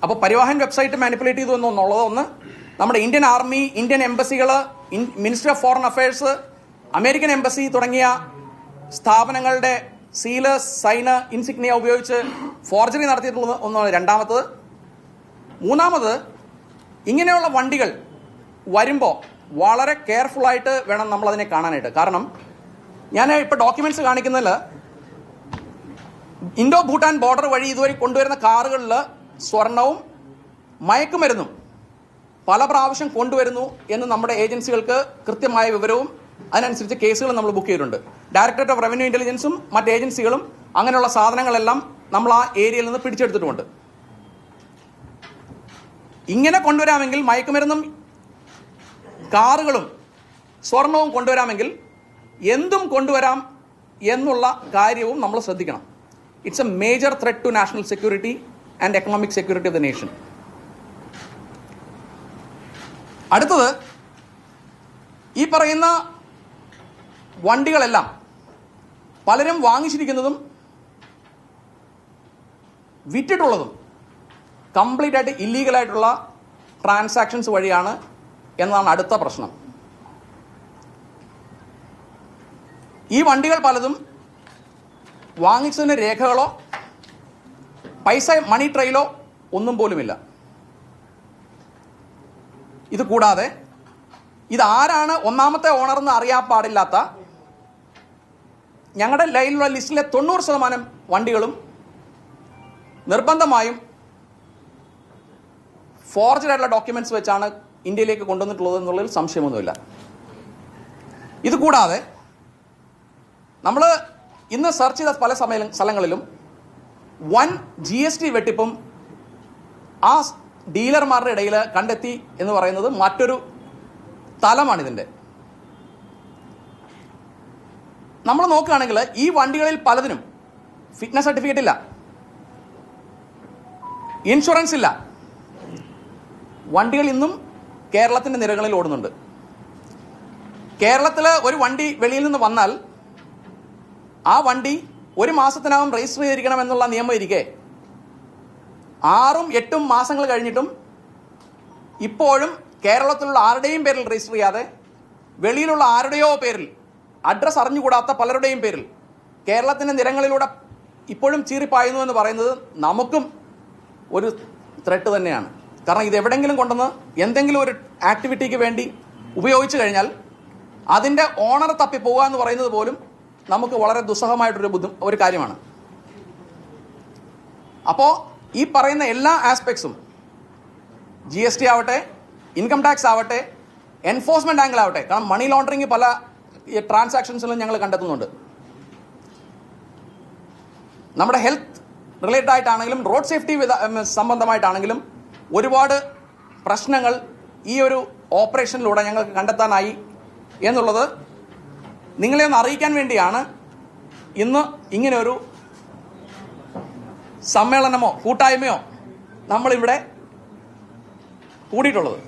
അപ്പോൾ Parivahan website manipulate ചെയ്തു എന്നുള്ളത് ഒന്ന്. നമ്മുടെ ഇന്ത്യൻ ആർമി, ഇന്ത്യൻ എംബസികൾ, ministry of foreign affairs, American embassy തുടങ്ങിയ സ്ഥാപനങ്ങളുടെ സീല്, സൈന്, ഇൻസിഗ്നിയ ഉപയോഗിച്ച് ഫോർജറി നടത്തിയിട്ടുള്ളത് ഒന്നാണ് രണ്ടാമത്തത്. മൂന്നാമത്, ഇങ്ങനെയുള്ള വണ്ടികൾ വരുമ്പോൾ വളരെ കെയർഫുള്ളായിട്ട് വേണം നമ്മളതിനെ കാണാനായിട്ട്. കാരണം ഞാൻ ഇപ്പോൾ ഡോക്യുമെന്റ്സ് കാണിക്കുന്നതിൽ ഇൻഡോ ഭൂട്ടാൻ ബോർഡർ വഴി ഇതുവരെ കൊണ്ടുവരുന്ന കാറുകളിൽ സ്വർണവും മയക്കുമരുന്നും പല പ്രാവശ്യം കൊണ്ടുവരുന്നു എന്ന് നമ്മുടെ ഏജൻസികൾക്ക് കൃത്യമായ വിവരവും അതിനനുസരിച്ച് കേസുകൾ നമ്മൾ ബുക്ക് ചെയ്തിട്ടുണ്ട്. ഡയറക്ടറേറ്റ് ഓഫ് റവന്യൂ ഇന്റലിജൻസും മറ്റ് ഏജൻസികളും അങ്ങനെയുള്ള സാധനങ്ങളെല്ലാം നമ്മൾ ആ ഏരിയയിൽ നിന്ന് പിടിച്ചെടുത്തിട്ടുമുണ്ട്. ഇങ്ങനെ കൊണ്ടുവരാമെങ്കിൽ, മയക്കുമരുന്നും കാറുകളും സ്വർണവും കൊണ്ടുവരാമെങ്കിൽ എന്തും കൊണ്ടുവരാം എന്നുള്ള കാര്യവും നമ്മൾ ശ്രദ്ധിക്കണം. It's a major threat to national security and economic security of the nation. അടുത്തത്, ഈ പറയുന്ന വണ്ടികളെല്ലാം പലരും വാങ്ങിച്ചിരിക്കുന്നതും വിറ്റിട്ടുള്ളതും കംപ്ലീറ്റ് ആയിട്ട് ഇല്ലീഗലായിട്ടുള്ള ട്രാൻസാക്ഷൻസ് വഴിയാണ് എന്നതാണ് അടുത്ത പ്രശ്നം. ഈ വണ്ടികൾ പലതും വാങ്ങിച്ചതിന് രേഖകളോ പൈസ മണി ട്രെയിലോ ഒന്നും പോലുമില്ല. ഇത് കൂടാതെ ഇതാരാണ് ഒന്നാമത്തെ ഓണർ എന്ന് അറിയാൻ പാടില്ലാത്ത ഞങ്ങളുടെ ലൈനിലുള്ള ലിസ്റ്റിലെ 90% വണ്ടികളും നിർബന്ധമായും ഫോർജഡ് ആയിട്ടുള്ള ഡോക്യുമെന്റ്സ് വെച്ചാണ് ഇന്ത്യയിലേക്ക് കൊണ്ടുവന്നിട്ടുള്ളത് എന്നുള്ളതിൽ സംശയമൊന്നുമില്ല. ഇത് കൂടാതെ നമ്മൾ ഇന്ന് സെർച്ച് ചെയ്ത പല സ്ഥലങ്ങളിലും വൻ GST വെട്ടിപ്പും ആ ഡീലർമാരുടെ ഇടയിൽ കണ്ടെത്തി എന്ന് പറയുന്നത് മറ്റൊരു തലമാണിതിൻ്റെ. നമ്മൾ നോക്കുകയാണെങ്കിൽ ഈ വണ്ടികളിൽ പലതിനും ഫിറ്റ്നസ് സർട്ടിഫിക്കറ്റ് ഇല്ല, ഇൻഷുറൻസ് ഇല്ല. വണ്ടികൾ ഇന്നും കേരളത്തിൻ്റെ നിരകളിൽ ഓടുന്നുണ്ട്. കേരളത്തിൽ ഒരു വണ്ടി വെളിയിൽ നിന്ന് വന്നാൽ ആ വണ്ടി 1 മാസത്തിനകം രജിസ്റ്റർ ചെയ്തിരിക്കണമെന്നുള്ള നിയമം ഇരിക്കെ 6-8 മാസങ്ങൾ കഴിഞ്ഞിട്ടും ഇപ്പോഴും കേരളത്തിലുള്ള ആരുടെയും പേരിൽ രജിസ്റ്റർ ചെയ്യാതെ വെളിയിലുള്ള ആരുടെയോ പേരിൽ, അഡ്രസ്സ് അറിഞ്ഞുകൂടാത്ത പലരുടെയും പേരിൽ കേരളത്തിൻ്റെ നിരങ്ങളിലൂടെ ഇപ്പോഴും ചീറിപ്പായുന്നു എന്ന് പറയുന്നത് നമുക്കും ഒരു ത്രെട്ട് തന്നെയാണ്. കാരണം ഇത് എവിടെയെങ്കിലും കൊണ്ടുവന്ന് എന്തെങ്കിലും ഒരു ആക്ടിവിറ്റിക്ക് വേണ്ടി ഉപയോഗിച്ചു കഴിഞ്ഞാൽ അതിൻ്റെ ഓണർ തപ്പിപ്പോവുക എന്ന് പറയുന്നത് പോലും നമുക്ക് വളരെ ദുസ്സഹമായിട്ടൊരു കാര്യമാണ്. അപ്പോൾ ഈ പറയുന്ന എല്ലാ ആസ്പെക്ട്സും, GST ആവട്ടെ, ഇൻകം ടാക്സ് ആവട്ടെ, എൻഫോഴ്സ്മെന്റ് ആംഗിൾ ആവട്ടെ, കാരണം മണി ലോണ്ടറിങ് പല ട്രാൻസാക്ഷൻസിലും ഞങ്ങൾ കണ്ടെത്തുന്നുണ്ട്. നമ്മുടെ ഹെൽത്ത് റിലേറ്റഡ് ആയിട്ടാണെങ്കിലും റോഡ് സേഫ്റ്റി സംബന്ധമായിട്ടാണെങ്കിലും ഒരുപാട് പ്രശ്നങ്ങൾ ഈ ഒരു ഓപ്പറേഷനിലൂടെ ഞങ്ങൾക്ക് കണ്ടെത്താനായി എന്നുള്ളത് നിങ്ങളെ ഒന്ന് അറിയിക്കാൻ വേണ്ടിയാണ് ഇന്ന് ഇങ്ങനെ ഒരു സമ്മേളനമോ കൂട്ടായ്മയോ നമ്മളിവിടെ കൂടിയിട്ടുള്ളത്.